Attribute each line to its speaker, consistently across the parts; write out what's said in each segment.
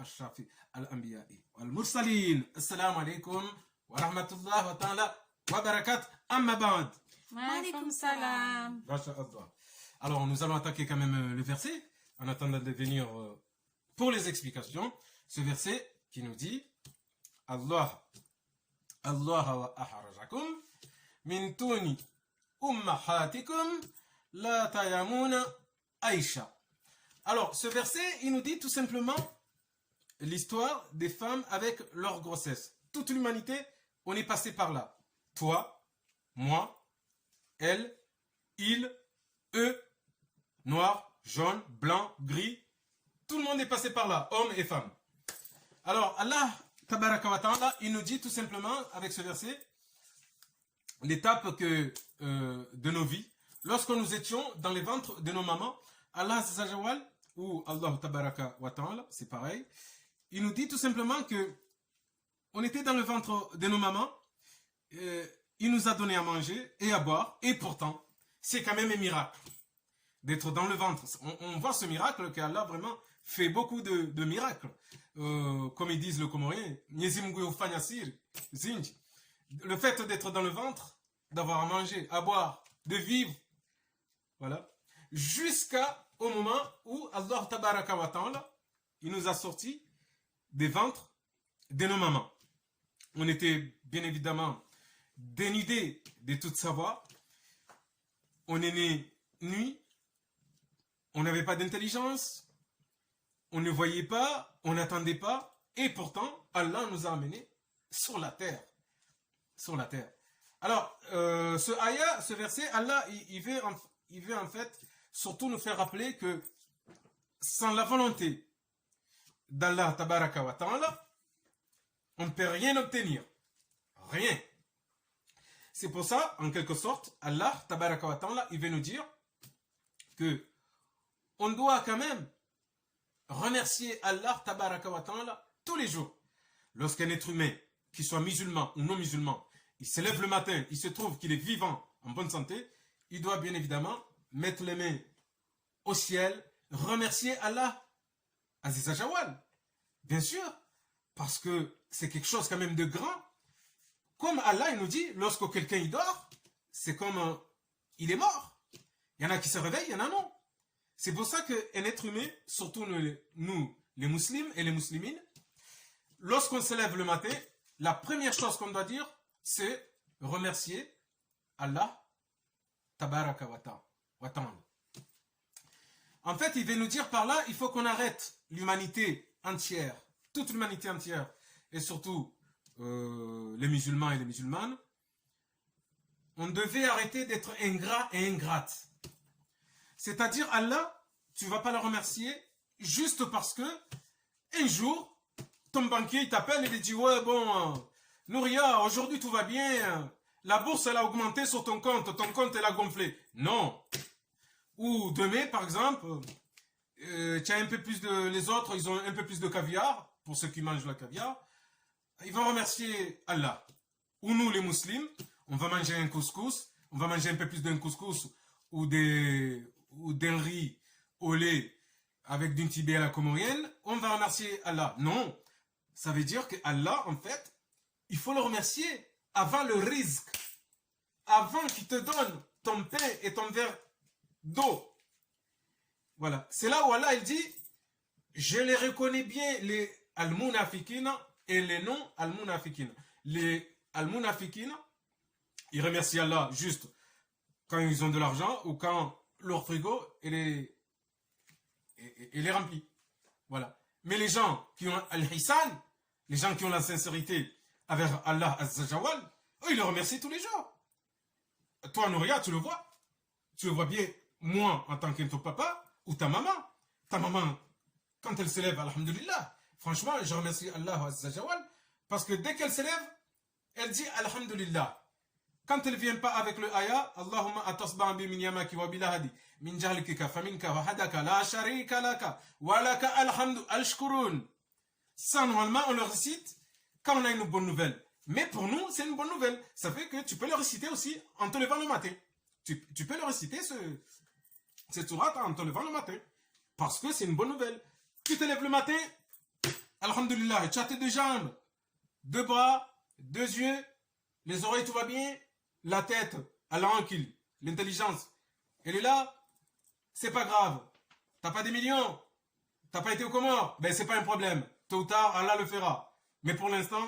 Speaker 1: أشرف الأنبياء والمرسلين. السلام عليكم ورحمة الله تعالى وبركاته. أما بعد.
Speaker 2: Maaleykum salam.
Speaker 1: Alors, nous allons attaquer quand même le verset, en attendant de venir pour les explications. Ce verset qui nous dit Allah wa ahrajakum min tuni ummahatikum la tayamuna aisha. Alors, ce verset, il nous dit tout simplement l'histoire des femmes avec leur grossesse. Toute l'humanité, on est passé par là. Toi, moi, elle, il, eux, noir, jaune, blanc, gris. Tout le monde est passé par là, hommes et femmes. Alors, Allah, tabaraka wa ta'ala, il nous dit tout simplement, avec ce verset, l'étape de nos vies, lorsque nous étions dans les ventres de nos mamans, Allah Zajawal, ou Allah tabaraka wa ta'ala, c'est pareil, il nous dit tout simplement que on était dans le ventre de nos mamans, il nous a donné à manger et à boire, et pourtant, c'est quand même un miracle d'être dans le ventre. On voit ce miracle qu'Allah vraiment fait beaucoup de miracles. Comme ils disent le Comorien, le fait d'être dans le ventre, d'avoir à manger, à boire, de vivre, voilà, jusqu'au moment où Allah tabaraka wa ta'ala, il nous a sortis des ventres de nos mamans. On était bien évidemment dénudés de tout savoir. On est né nuit. On n'avait pas d'intelligence. On ne voyait pas. On n'attendait pas. Et pourtant, Allah nous a amenés sur la terre. Sur la terre. Alors, ce ayah, ce verset, Allah, il veut en fait surtout nous faire rappeler que sans la volonté d'Allah tabaraka wa ta'ala, on ne peut rien obtenir. Rien. C'est pour ça, en quelque sorte, Allah tabaraka wa ta'ala, il veut nous dire que on doit quand même remercier Allah tabaraka wa ta'ala tous les jours. Lorsqu'un être humain, qu'il soit musulman ou non musulman, il se lève le matin, il se trouve qu'il est vivant, en bonne santé, il doit bien évidemment mettre les mains au ciel, remercier Allah Aziz Jawal. Bien sûr, parce que c'est quelque chose quand même de grand. Comme Allah il nous dit, lorsque quelqu'un il dort, c'est comme il est mort. Il y en a qui se réveillent, il y en a non. C'est pour ça qu'un être humain, surtout nous, les musulmans et les musulmines, lorsqu'on se lève le matin, la première chose qu'on doit dire, c'est remercier Allah tabaraka wa ta'ala. En fait, il veut nous dire par là, il faut qu'on arrête l'humanité entière, toute l'humanité entière, et surtout les musulmans et les musulmanes. On devait arrêter d'être ingrat et ingrate. C'est-à-dire, Allah, tu ne vas pas le remercier juste parce que un jour, ton banquier il t'appelle et il dit, ouais, bon, Nouria, aujourd'hui tout va bien, la bourse elle a augmenté sur ton compte elle a gonflé. Non. Ou demain, par exemple, tu as un peu plus de... Les autres, ils ont un peu plus de caviar, pour ceux qui mangent le caviar. Ils vont remercier Allah. Ou nous, les musulmans, on va manger un couscous, on va manger un peu plus d'un couscous ou d'un riz au lait avec d'une tibia à la comorienne, on va remercier Allah. Non. Ça veut dire que Allah, en fait, il faut le remercier avant le risque, avant qu'il te donne ton pain et ton verre d'eau. Voilà. C'est là où Allah il dit, je les reconnais bien, les al-munafiqina et les non-al-munafiqina. Les al-munafiqina, ils remercient Allah juste quand ils ont de l'argent ou quand leur frigo est rempli. Voilà. Mais les gens qui ont al-hisan, les gens qui ont la sincérité avec Allah Azzajawal, eux, ils le remercient tous les jours. Toi, Nouria, tu le vois. Tu le vois bien, moi, en tant que ton papa, ou ta maman. Ta maman, quand elle se lève, alhamdulillah, franchement, je remercie Allah Azzajawal, parce que dès qu'elle se lève, elle dit alhamdulillah. Quand elle ne vient pas avec le ayah, Allahumma atasba'an bi min yamaki wa bilahadi, min jahlikika, faminka wa hadaka, la sharika laka, wa laka alhamdu, al-shkurun. Ça, normalement, on le récite quand on a une bonne nouvelle. Mais pour nous, c'est une bonne nouvelle. Ça fait que tu peux le réciter aussi en te levant le matin. Tu peux le réciter, cette sourate, en te levant le matin. Parce que c'est une bonne nouvelle. Tu te lèves le matin, Alhamdulillah, tu as tes 2 jambes, 2 bras, 2 yeux, les oreilles, tout va bien, la tête, Allah tranquille, l'intelligence, elle est là, c'est pas grave. T'as pas des millions, t'as pas été au Comores, ben c'est pas un problème. Tôt ou tard, Allah le fera. Mais pour l'instant,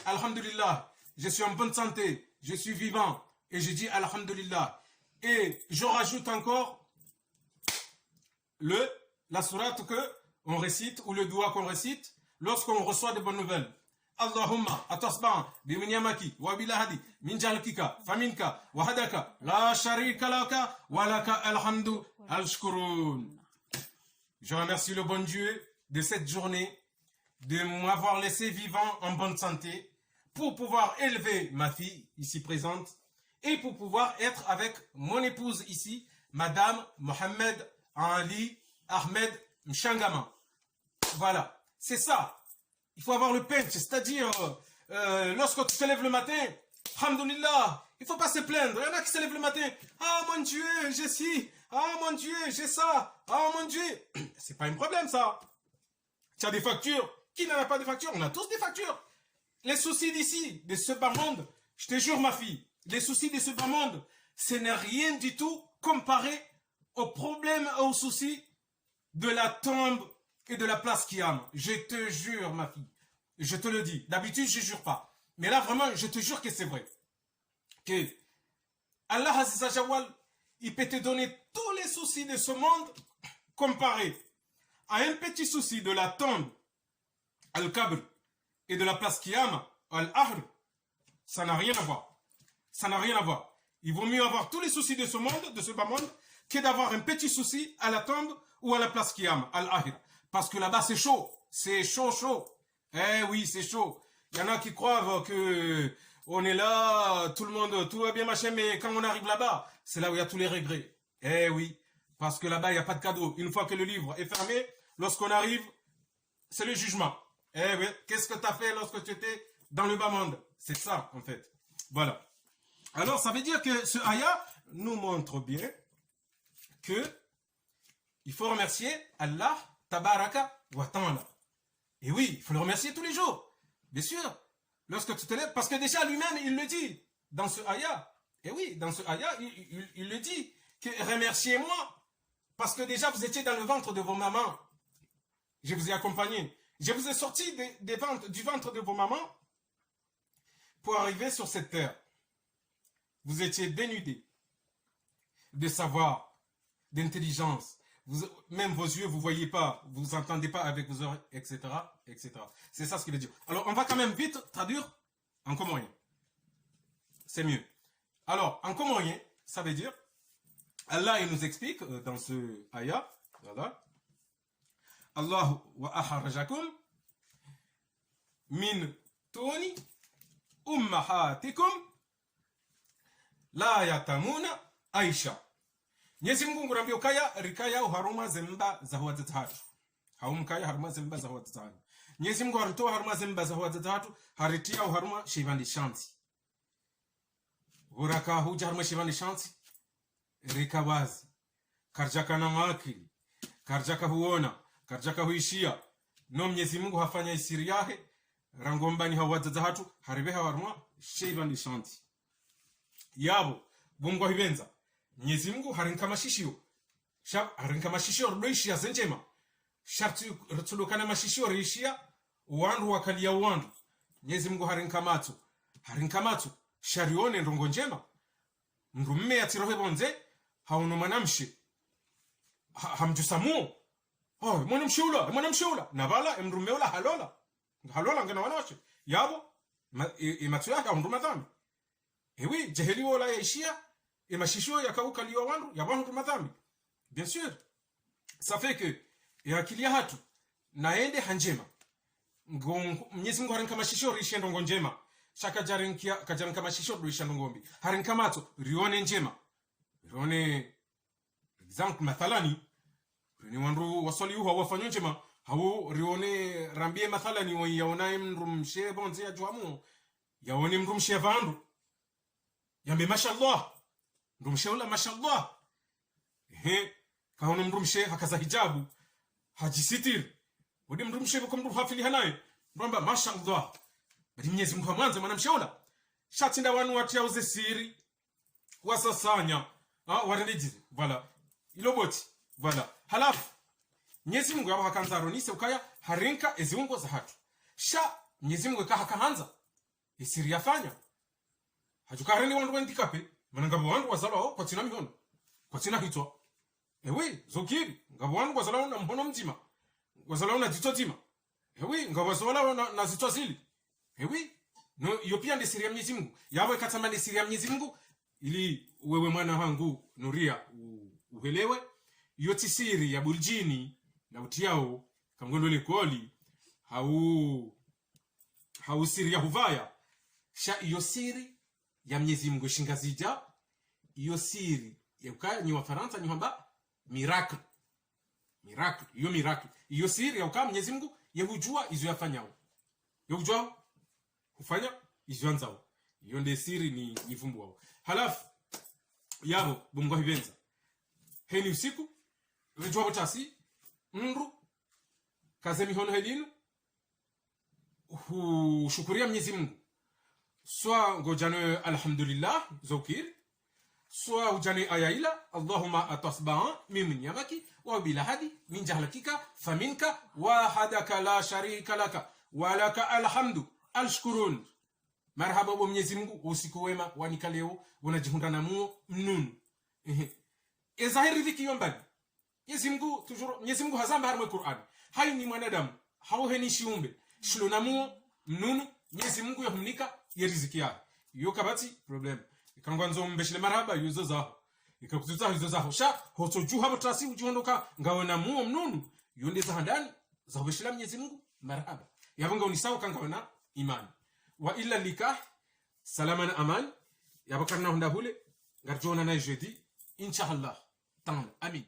Speaker 1: Alhamdulillah, je suis en bonne santé, je suis vivant, et je dis Alhamdulillah. Et je rajoute encore la sourate que on récite, ou le doua qu'on récite, lorsqu'on reçoit de bonnes nouvelles. Allahumma atasban biminyamaki wa bilahadi min jalkika faminka wa hadaka la sharika laka wa laka alhamdu al-shkurun. Je remercie le bon Dieu de cette journée, de m'avoir laissé vivant en bonne santé, pour pouvoir élever ma fille ici présente, et pour pouvoir être avec mon épouse ici, Madame Mohamed Ali Ahmed Mchangama. Voilà, c'est ça. Il faut avoir le pinch, c'est-à-dire, lorsque tu te lèves le matin, alhamdulillah, il ne faut pas se plaindre. Il y en a qui se lèvent le matin, ah mon Dieu, j'ai ci, ah mon Dieu, j'ai ça, ah mon Dieu. C'est pas un problème ça. Tu as des factures. Qui n'en a pas de factures? On a tous des factures. Les soucis d'ici, de ce bas monde, je te jure ma fille, les soucis de ce bas monde, ce n'est rien du tout comparé aux problèmes, aux soucis de la tombe et de la place Kiyam. Je te jure, ma fille. Je te le dis. D'habitude, je ne jure pas. Mais là, vraiment, je te jure que c'est vrai. Que Allah Azza Jawal, il peut te donner tous les soucis de ce monde comparé à un petit souci de la tombe, Al-Qabr, et de la place Kiyam, Al-Ahr. Ça n'a rien à voir. Ça n'a rien à voir. Il vaut mieux avoir tous les soucis de ce monde, de ce bas monde, que d'avoir un petit souci à la tombe ou à la place Kiyam, Al-Ahr. Parce que là-bas, c'est chaud. C'est chaud, chaud. Eh oui, c'est chaud. Il y en a qui croient que on est là, tout le monde, tout va bien, machin, mais quand on arrive là-bas, c'est là où il y a tous les regrets. Eh oui. Parce que là-bas, il n'y a pas de cadeau. Une fois que le livre est fermé, lorsqu'on arrive, c'est le jugement. Eh oui. Qu'est-ce que tu as fait lorsque tu étais dans le bas monde? C'est ça, en fait. Voilà. Alors, ça veut dire que ce ayah nous montre bien que il faut remercier Allah Tabaraka wa Ta'ala. Et oui, il faut le remercier tous les jours. Bien sûr. Lorsque tu te lèves, parce que déjà lui-même, il le dit dans ce ayah. Et oui, dans ce ayah, il le dit. Que remerciez-moi. Parce que déjà, vous étiez dans le ventre de vos mamans. Je vous ai accompagné. Je vous ai sorti du ventre de vos mamans pour arriver sur cette terre. Vous étiez dénudés de savoir, d'intelligence. Même vos yeux, vous ne voyez pas, vous n'entendez pas avec vos oreilles, etc., etc. C'est ça ce qu'il veut dire. Alors, on va quand même vite traduire en comorien. C'est mieux. Alors, en comorien, ça veut dire, Allah, il nous explique dans ce ayah, voilà, Allah wa aharajakum min tuni ummahatikum la yatamuna aisha. Mwenyezi Mungu ngurambia ukaya rikaya uharuma zemba za huwatatu. Haumkaya haruma zemba za huwatatu. Mwenyezi Mungu haritoa haruma zemba za huwatatu, haritia uharuma shivandi shanti. Uraka huja haruma shivandi shanti. Rikawazi. Karjaka na makili. Karjaka huona. Karjaka huishia. No Mwenyezi Mungu hafanya isiri yake. Rangombani huwatatu haribeha haruma shivandi shanti. Yabo bungwa hibenza. Mwenyezi Mungu harinkamashishio. Harinkamashishio ruishia zenjema. Sharti rutulukana mashishio rishia uwandu wakalia uwandu. Mwenyezi Mungu harinkamatu. Harinkamatu sharione ndongo njema. Ndumme yatirohe bonze haunumanamshi. Hamjusamu. Oh, mwanamshiula. Nabala emrumeula halola. Halola ngena wanawashe. Yabo imatu yake unduma dhambi. Oui, jeheli wala yaishia. Et ma chicho yakauka liwa wandu ya wandu madhambi. Bien sûr. Ça fait que ya kilia hatu naende hanjema. Mwenyezi Mungu harinka mashisho rishi ndongo njema. Shaka jarinkia kajarinka mashisho rishi ndongombi. Harinka mato rione njema. Rione exemple mathalani ni wandu wasoli huwa wafanyo njema. Hao rione rambie mathalani wa yaonaye mrumshe bonze ya juamu. Yaone mrumshe vandu. Yambe mashallah. Ndumshaula mashallah. Kaona mrumshe hakaza hijabu hajisitir udi mndu mshevu kumndu hafili hanaye ndamba mashallah bali Mwenyezi Mungu mwanzo mwanamshaula shatinda wanu watiauze siri wasasanya warelejiri voilà iloboti voilà halafu Mwenyezi Mungu yaba hakanza ronise ukaya harinka eziungo za hatu sha Mwenyezi Mungu kahanza isiri yafanya hajukareni wandu wendikape manangabo wandu wazalao kwa tina mihono kwa tina hitwa ewe zokiri ngabo wandu wazalao na mhono mjima wazalao na jito jima ewe ngabo wazalao na zitwa zili ewe no iyo pia ndi siri ya Mwenyezi Mungu yabo ikatama ndi siri ya Mwenyezi Mungu ili wewe mwana wangu Nuria uhelewe iyo tisiri ya buljini na utiao kamgondo le koli hau siri ya huvaya sha iyo siri ya Mwenyezi Mungu shingazija iyo siri ya ukaya ni Wafaransa ni kwamba miracle iyo siri ya ukaya Mwenyezi Mungu yehujua izo yafanyao yehujua kufanya izo yanzao iyo nde siri ni vumbu wao halafu yabo bumgo hibenza heni usiku rejwa botasi mndu kaze mihono helinu shukuria Mwenyezi Mungu swa ngojane alhamdulillah zokir swa ujane ayaila Allahumma atasba'an min yamaki wa bil hadi min jahlakika faminka wahadaka la sharika laka wa laka alhamdu alshkurun marhaba wa Mwenyezi Mungu usiku wema wanika leo unajihunda na muo mnunu ezahiri dhiki yombani Mwenyezi Mungu hazamba harmwe Qur'an hayi ni mwanadamu hauheni shiumbe shilo na muo mnunu Mwenyezi Mungu yahumnika yeriziki yake iyo kabati problem ikangwanzo mbeshile marhaba yuzo zaho ikakutuza yuzo zaho sha hotoju habo tasi ujihondoka ngawona muo mnunu yonde za handani za beshila Mwenyezi Mungu marhaba yabonga unisawa kangawona imani wa illa likah salaman aman yabakarna honda hule ngarjona na jeudi inshallah tamam amin